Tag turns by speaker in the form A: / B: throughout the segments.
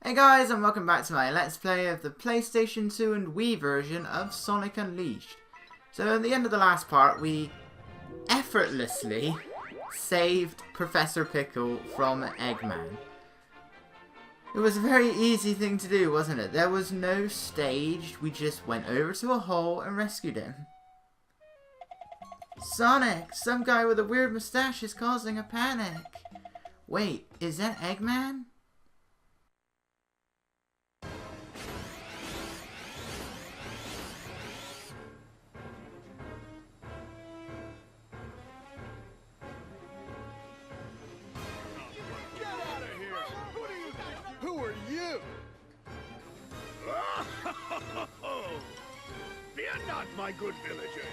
A: Hey guys, and welcome back to my Let's Play of the PlayStation 2 and Wii version of Sonic Unleashed. So at the end of the last part, we effortlessly saved Professor Pickle from Eggman. It was a very easy thing to do, wasn't it? There was no stage, we just went over to a hole and rescued him. Sonic, some guy with a weird mustache is causing a panic. Wait, is that Eggman?
B: Who are you?
C: Fear not, my good villagers.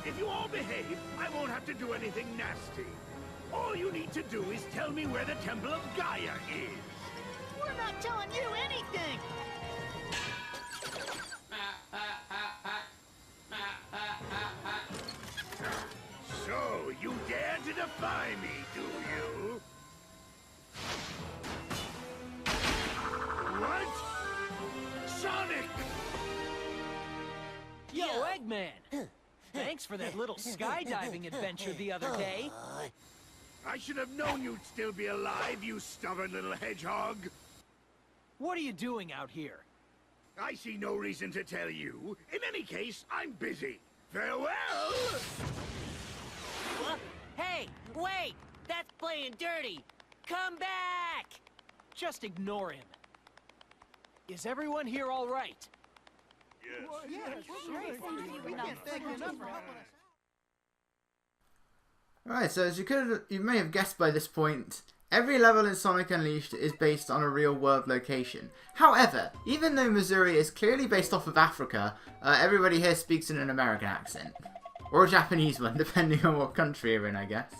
C: If you all behave, I won't have to do anything nasty. All you need to do is tell me where the Temple of Gaia is.
D: We're not telling you anything!
C: So, you dare to defy me, do you? What? Sonic!
D: Yo, Eggman! Thanks for that little skydiving adventure the other day.
C: I should have known you'd still be alive, you stubborn little hedgehog.
D: What are you doing out here?
C: I see no reason to tell you. In any case, I'm busy. Farewell!
E: Hey, wait! That's playing dirty! Come back!
D: Just ignore him. Is everyone here all right?
A: Alright, so as you may have guessed by this point, every level in Sonic Unleashed is based on a real world location. However, even though Missouri is clearly based off of Africa, everybody here speaks in an American accent. Or a Japanese one, depending on what country you're in, I guess.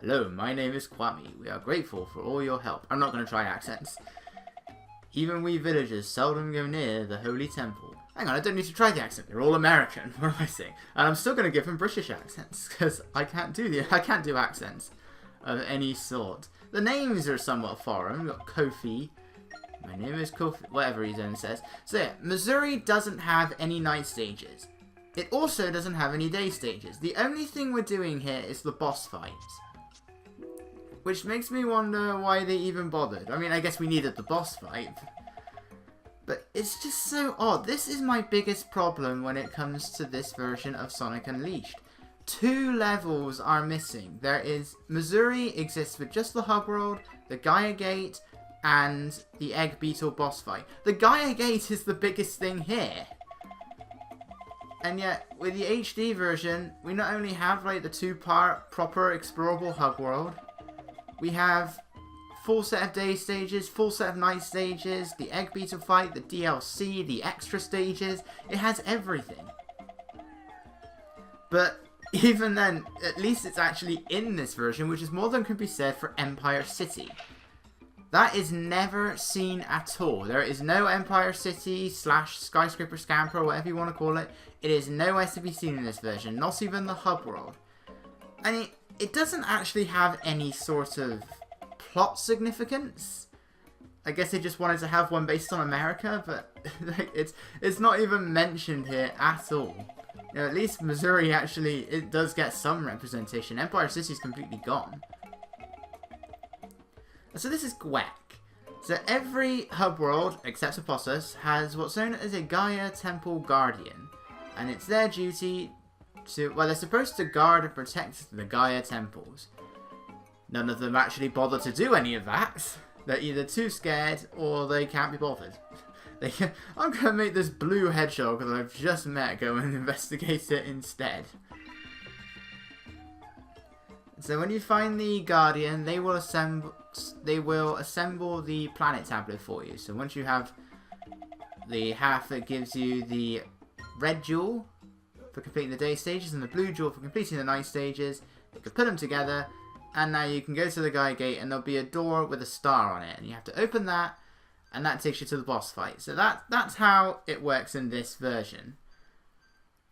A: Hello, my name is Kwame. We are grateful for all your help. I'm not going to try accents. Even we villagers seldom go near the Holy Temple. Hang on, I don't need to try the accent. They're all American. What am I saying? And I'm still going to give them British accents because I can't do accents of any sort. The names are somewhat foreign. We've got Kofi. My name is Kofi. Whatever his own says. So yeah, Missouri doesn't have any night stages. It also doesn't have any day stages. The only thing we're doing here is the boss fights. Which makes me wonder why they even bothered. I mean, I guess we needed the boss fight. But it's just so odd. This is my biggest problem when it comes to this version of Sonic Unleashed. 2 levels are missing. There is... Missouri exists with just the hub world, the Gaia Gate, and the Egg Beetle boss fight. The Gaia Gate is the biggest thing here. And yet, with the HD version, we not only have like the 2-part proper explorable hub world, we have full set of day stages, full set of night stages, the Egg Beetle fight, the DLC, the extra stages. It has everything. But even then, at least it's actually in this version, which is more than could be said for Empire City. That is never seen at all. There is no Empire City / Skyscraper Scamper, or whatever you want to call it. It is nowhere to be seen in this version, not even the hub world. And it doesn't actually have any sort of plot significance. I guess they just wanted to have one based on America, but it's not even mentioned here at all. You know, at least Missouri actually, it does get some representation. Empire City is completely gone. So this is Gwek. So every hub world, except Apossus, has what's known as a Gaia Temple Guardian. And it's their duty to, well, they're supposed to guard and protect the Gaia temples. None of them actually bother to do any of that. They're either too scared or they can't be bothered. I'm going to make this blue hedgehog that I've just met go and investigate it instead. So when you find the Guardian, they will assemble the planet tablet for you. So once you have the half that gives you the red jewel for completing the day stages and the blue jewel for completing the night stages, you can put them together, and now you can go to the Gaia Gate and there'll be a door with a star on it, and you have to open that, and that takes you to the boss fight. So that's how it works in this version.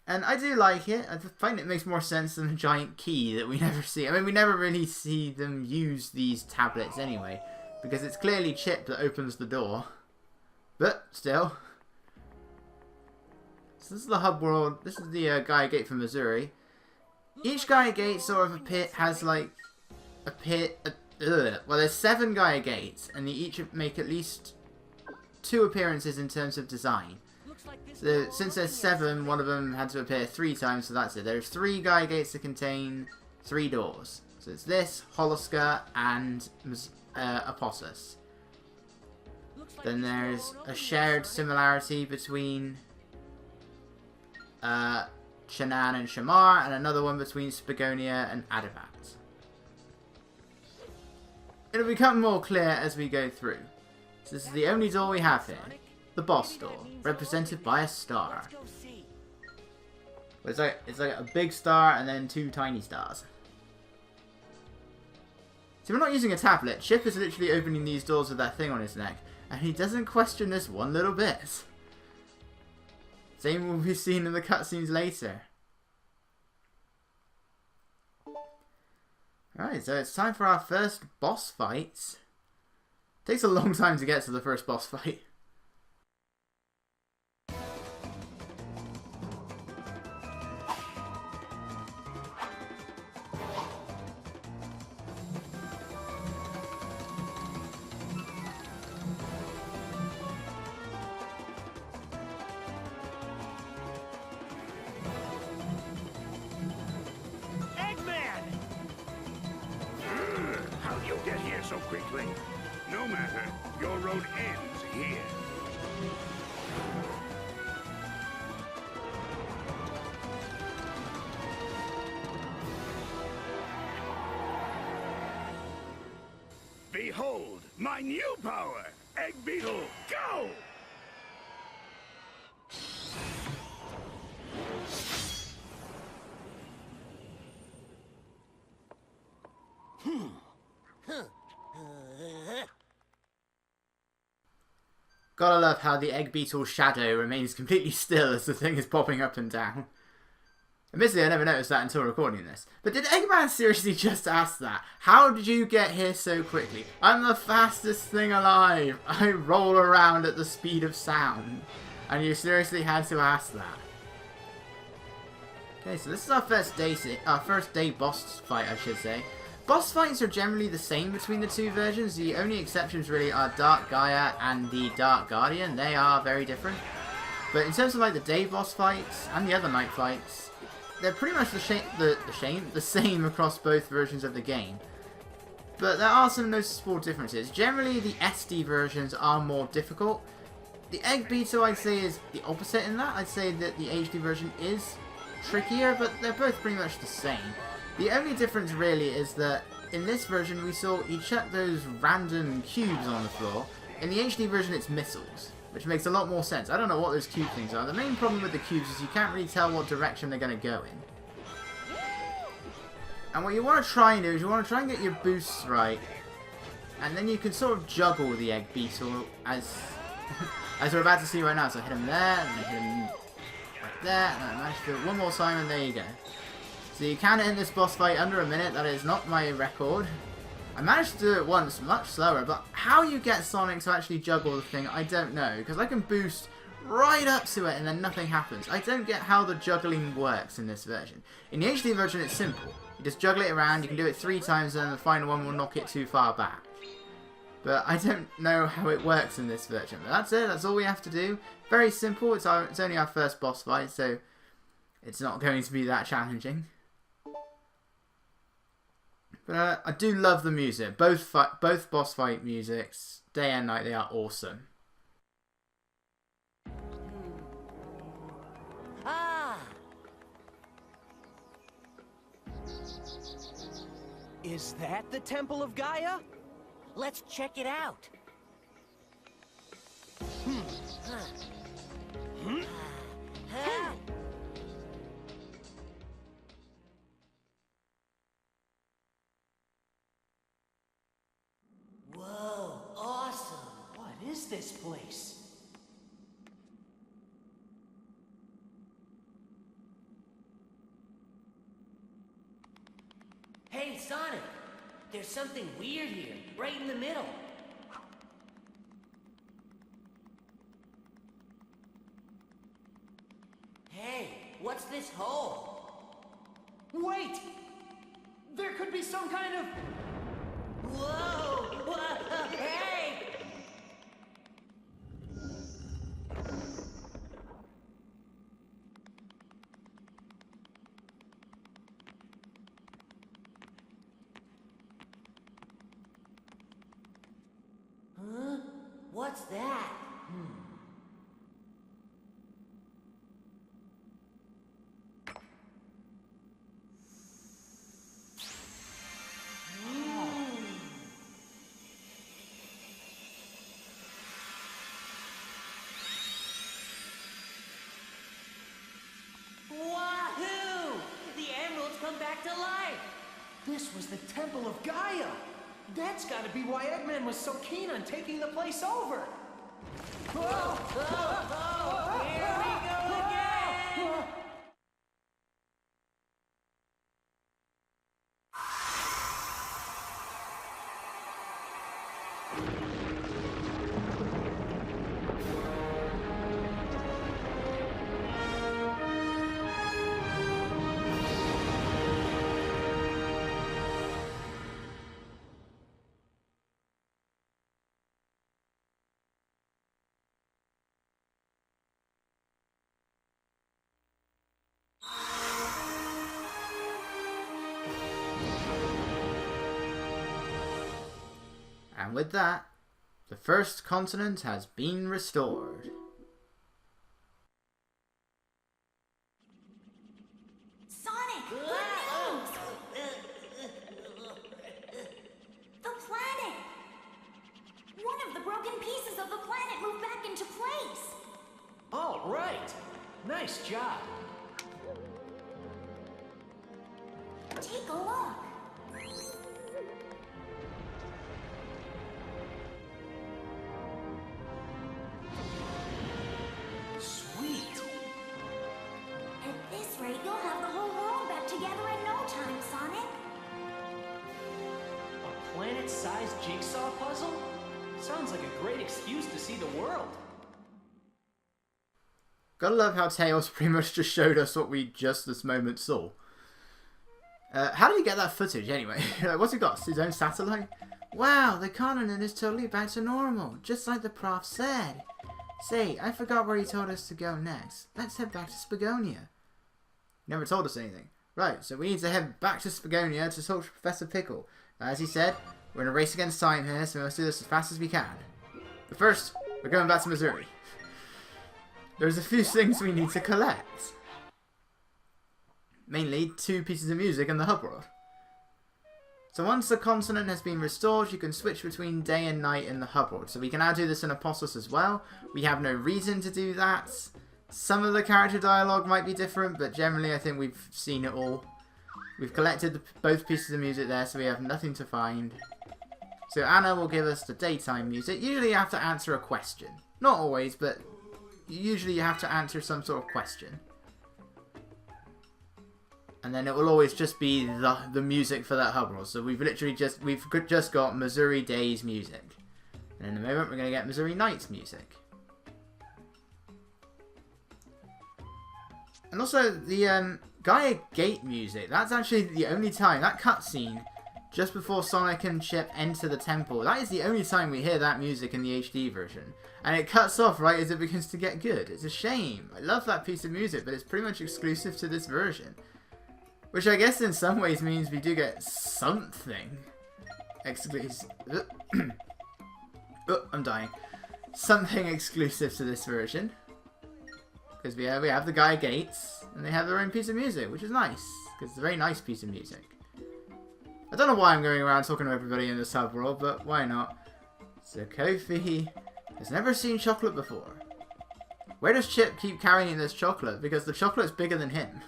A: And I do like it. I find it makes more sense than a giant key that we never see. I mean, we never really see them use these tablets anyway. because it's clearly Chip that opens the door. But still. So this is the hub world. This is the Gaia Gate from Missouri. Each Gaia Gate sort of has like a pit. Well, there's 7 Gaia Gates, and they each make at least 2 appearances in terms of design. So since there's 7, one of them had to appear 3 times, so that's it. There's 3 Gaia Gates that contain 3 doors. So it's this, Holoska, and Apostus. Then there's a shared similarity between Shanann and Shamar, and another one between Spagonia and Adavat. It'll become more clear as we go through. So this is the only door we have here. The boss door, represented by a star. It's like a big star and then 2 tiny stars. See, we're not using a tablet. Chip is literally opening these doors with that thing on his neck, and he doesn't question this one little bit. Same will be seen in the cutscenes later. Alright, so it's time for our first boss fight. Takes a long time to get to the first boss fight.
C: Eggman! How'd you get here so quickly? No matter, your road ends here. Behold, my new power! Egg Beetle, go!
A: Gotta love how the Egg Beetle's shadow remains completely still as the thing is popping up and down. Admittedly, I never noticed that until recording this. But did Eggman seriously just ask that? How did you get here so quickly? I'm the fastest thing alive. I roll around at the speed of sound. And you seriously had to ask that. Okay, so this is our first day boss fight, I should say. Boss fights are generally the same between the 2 versions. The only exceptions really are Dark Gaia and the Dark Guardian. They are very different. But in terms of like the day boss fights and the other night fights, they're pretty much the same across both versions of the game. But there are some noticeable differences. Generally, the SD versions are more difficult. The Egg Beetle, I'd say, is the opposite in that. I'd say that the HD version is trickier, but they're both pretty much the same. The only difference really is that in this version we saw he chucked those random cubes on the floor. In the HD version it's missiles, which makes a lot more sense. I don't know what those cube things are. The main problem with the cubes is you can't really tell what direction they're going to go in. And what you want to try and do is you want to try and get your boosts right, and then you can sort of juggle the Egg Beetle as we're about to see right now. So I hit him there, and I hit him right there, and I managed to do it one more time, and there you go. So you can end this boss fight under a minute. That is not my record. I managed to do it once, much slower, but how you get Sonic to actually juggle the thing, I don't know. Because I can boost right up to it and then nothing happens. I don't get how the juggling works in this version. In the HD version it's simple. You just juggle it around, you can do it 3 times and then the final one will knock it too far back. But I don't know how it works in this version. But that's it, that's all we have to do. Very simple, it's only our first boss fight, so it's not going to be that challenging. But I do love the music. Both boss fight musics, day and night, they are awesome.
E: Ah!
D: Is that the Temple of Gaia?
E: Let's check it out. Whoa, awesome.
D: What is this place?
E: Hey, Sonic. There's something weird here, right in the middle. what's this hole?
D: Wait! There could be some kind of...
E: Whoa! Hey! Huh? What's that? Wahoo! The emeralds come back to life!
D: This was the Temple of Gaia! That's gotta be why Eggman was so keen on taking the place over!
E: Here we go again!
A: And with that, the first continent has been restored.
B: Sonic, good news! The planet! One of the broken pieces of the planet moved back into place!
D: All right! Nice job!
B: Take a look!
D: Sweet!
B: At this rate, you'll have the whole world back together in no time, Sonic!
D: A planet-sized jigsaw puzzle? Sounds like a great excuse to see the world.
A: Gotta love how Tails pretty much just showed us what we just this moment saw. How did he get that footage anyway? What's he got? His own satellite? Wow, the continent is totally back to normal, just like the prof said. Say, I forgot where he told us to go next. Let's head back to Spagonia. Never told us anything. Right, so we need to head back to Spagonia to talk to Professor Pickle. As he said, we're in a race against time here, so we must do this as fast as we can. But first, we're going back to Missouri. There's a few things we need to collect. Mainly 2 pieces of music and the hub world. So once the continent has been restored, you can switch between day and night in the hub world. So we can now do this in Apostles as well. We have no reason to do that. Some of the character dialogue might be different, but generally I think we've seen it all. We've collected both pieces of music there, so we have nothing to find. So Anna will give us the daytime music. Usually you have to answer a question. Not always, but usually you have to answer some sort of question. And then it will always just be the music for that hub world. So we've just got Missouri Days music. And in a moment we're going to get Missouri Nights music. And also the Gaia Gate music, that's actually the only time, that cutscene just before Sonic and Chip enter the temple, that is the only time we hear that music in the HD version. And it cuts off right as it begins to get good. It's a shame. I love that piece of music, but it's pretty much exclusive to this version. Which I guess in some ways means we do get something exclusive. Oh, I'm dying. Something exclusive to this version. Because we have the Gaia Gates, and they have their own piece of music, which is nice. Because it's a very nice piece of music. I don't know why I'm going around talking to everybody in this hub world, but why not? So Kofi has never seen chocolate before. Where does Chip keep carrying this chocolate? Because the chocolate's bigger than him.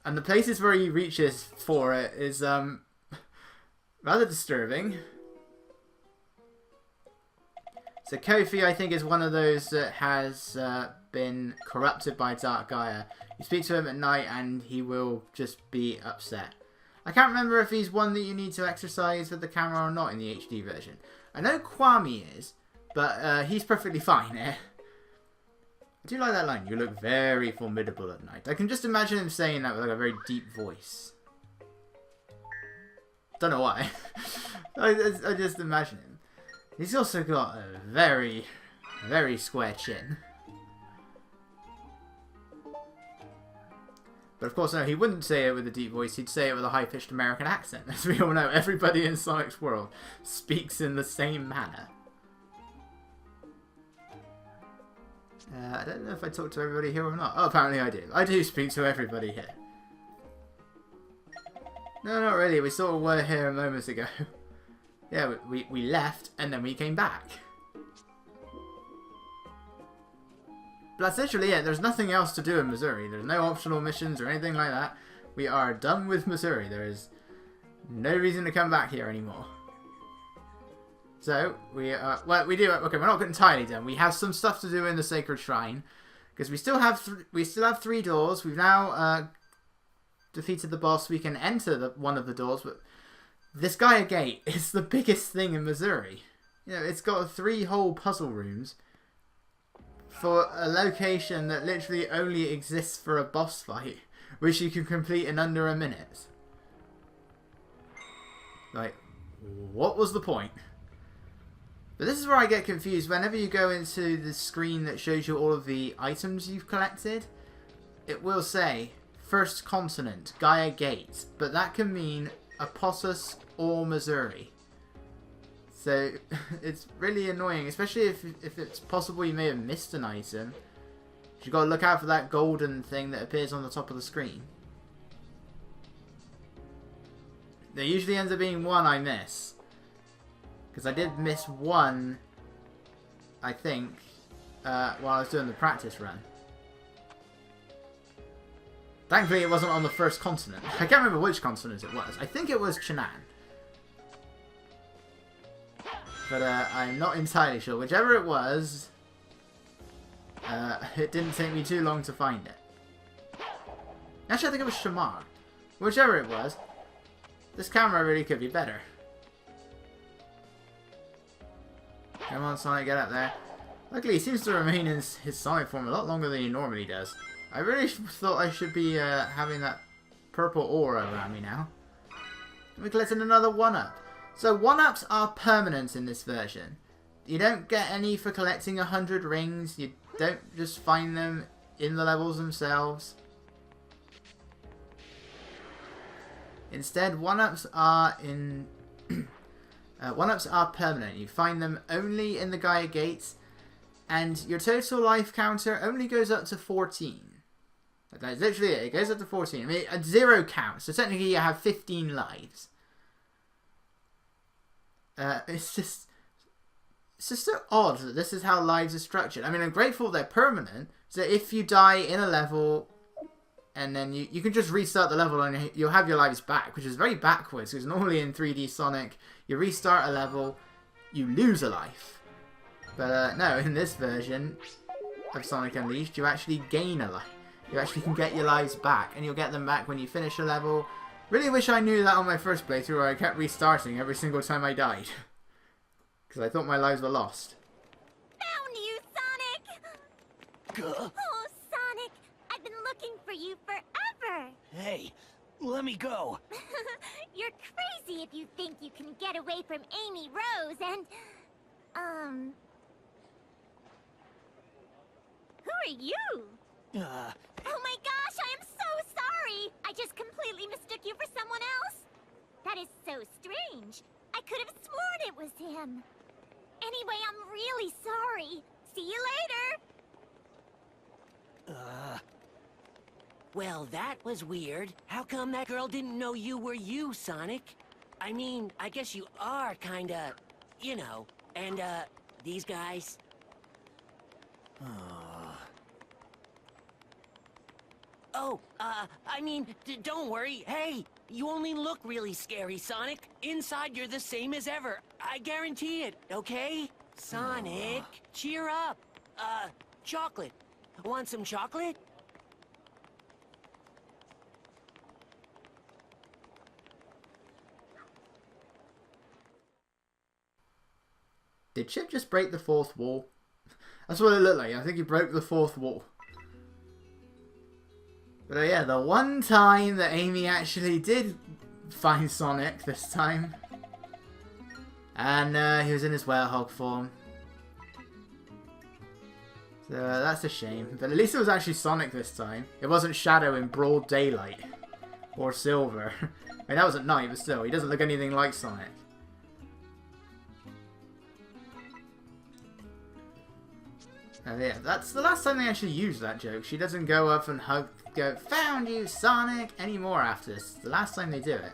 A: And the places where he reaches for it is rather disturbing. So Kofi, I think, is one of those that has been corrupted by Dark Gaia. You speak to him at night and he will just be upset. I can't remember if he's one that you need to exercise with the camera or not in the HD version. I know Kwame is, but he's perfectly fine here. I do like that line. You look very formidable at night. I can just imagine him saying that with like a very deep voice. Don't know why. I just imagine him. He's also got a very, very square chin. But of course, no, he wouldn't say it with a deep voice. He'd say it with a high-pitched American accent. As we all know, everybody in Sonic's world speaks in the same manner. I don't know if I talk to everybody here or not. Oh, apparently I do. I do speak to everybody here. No, not really. We sort of were here moments ago. Yeah, we left and then we came back. But that's literally it. There's nothing else to do in Missouri. There's no optional missions or anything like that. We are done with Missouri. There is no reason to come back here anymore. So, well, we do, okay, we're not entirely done. We have some stuff to do in the Sacred Shrine. Because we still have 3 doors. We've now defeated the boss. We can enter one of the doors, but this Gaia Gate is the biggest thing in Missouri. You know, it's got 3 whole puzzle rooms for a location that literally only exists for a boss fight, which you can complete in under a minute. Like, what was the point? But this is where I get confused. Whenever you go into the screen that shows you all of the items you've collected, it will say, first continent, Gaia Gate, but that can mean Apotus or Missouri. So, it's really annoying, especially if it's possible you may have missed an item. You've got to look out for that golden thing that appears on the top of the screen. There usually ends up being one I miss. Because I did miss one, I think, while I was doing the practice run. Thankfully it wasn't on the first continent. I can't remember which continent it was. I think it was Chenan. But I'm not entirely sure. Whichever it was, it didn't take me too long to find it. Actually, I think it was Shamar. Whichever it was, this camera really could be better. Come on, Sonic, get up there. Luckily, he seems to remain in his Sonic form a lot longer than he normally does. I really thought I should be having that purple aura around me now. We collected another 1-up. So 1-ups are permanent in this version. You don't get any for collecting 100 rings. You don't just find them in the levels themselves. Instead, 1-ups are in... 1-ups are permanent. You find them only in the Gaia Gates, and your total life counter only goes up to 14. That's literally it. It goes up to 14. I mean, a 0 counts, so technically you have 15 lives. It's just so odd that this is how lives are structured. I mean, I'm grateful they're permanent, so if you die in a level, and then you can just restart the level and you'll have your lives back, which is very backwards, because normally in 3D Sonic, you restart a level, you lose a life. But no, in this version of Sonic Unleashed, you actually gain a life. You actually can get your lives back, and you'll get them back when you finish a level. Really wish I knew that on my first playthrough, where I kept restarting every single time I died. Because I thought my lives were lost.
B: Found you, Sonic! Oh, Sonic! I've been looking for you forever!
D: Hey, let me go.
B: You're crazy if you think you can get away from Amy Rose and... Who are you? Oh my gosh, I am so sorry! I just completely mistook you for someone else. That is so strange. I could have sworn it was him. Anyway, I'm really sorry. See you later.
E: Well, that was weird. How come that girl didn't know you were you, Sonic? I mean, I guess you are kinda, you know, and, these guys. Oh, I mean, don't worry. Hey, you only look really scary, Sonic. Inside, you're the same as ever. I guarantee it, okay? Sonic, cheer up. Chocolate. Want some chocolate?
A: Did Chip just break the fourth wall? That's what it looked like. I think he broke the fourth wall. But yeah, the one time that Amy actually did find Sonic this time. And he was in his werehog form. So that's a shame. But at least it was actually Sonic this time. It wasn't Shadow in broad daylight. Or Silver. I mean, that was at night, but still, he doesn't look anything like Sonic. Yeah, that's the last time they actually used that joke. She doesn't go up and go, "Found you, Sonic," anymore after this. It's the last time they do it.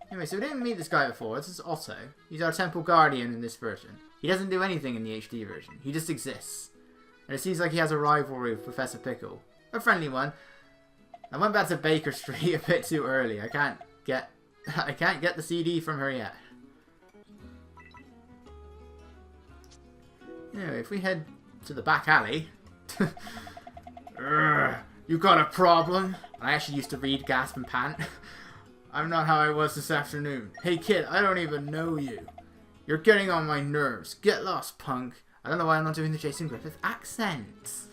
A: Anyway, so we didn't meet this guy before. This is Otto. He's our Temple Guardian in this version. He doesn't do anything in the HD version. He just exists. And it seems like he has a rivalry with Professor Pickle. A friendly one. I went back to Baker Street a bit too early. I can't get the CD from her yet. Anyway, if we head to the back alley. You got a problem? I actually used to read Gasp and Pant. I'm not how I was this afternoon. Hey kid, I don't even know you. You're getting on my nerves. Get lost, punk. I don't know why I'm not doing the Jason Griffith accent.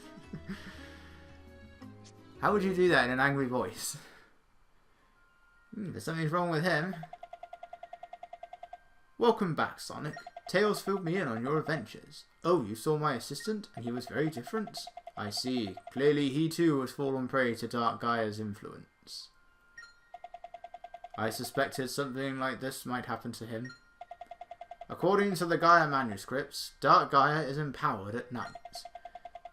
A: How would you do that in an angry voice? There's something wrong with him. Welcome back, Sonic. Tails filled me in on your adventures. Oh, you saw my assistant, and he was very different? I see. Clearly he too has fallen prey to Dark Gaia's influence. I suspected something like this might happen to him. According to the Gaia manuscripts, Dark Gaia is empowered at night.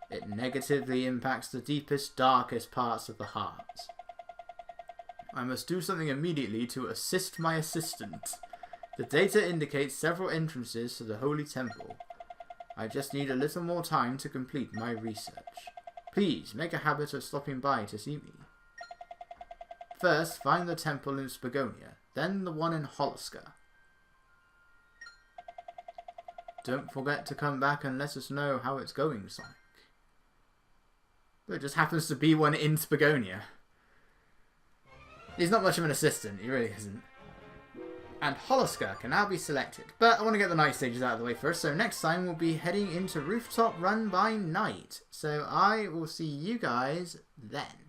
A: It negatively impacts the deepest, darkest parts of the heart. I must do something immediately to assist my assistant. The data indicates several entrances to the Holy Temple. I just need a little more time to complete my research. Please, make a habit of stopping by to see me. First, find the temple in Spagonia, then the one in Holoska. Don't forget to come back and let us know how it's going, Sonic. There just happens to be one in Spagonia. He's not much of an assistant, he really isn't. And Holoska can now be selected. But I want to get the night stages out of the way first, so next time we'll be heading into Rooftop Run by Night. So I will see you guys then.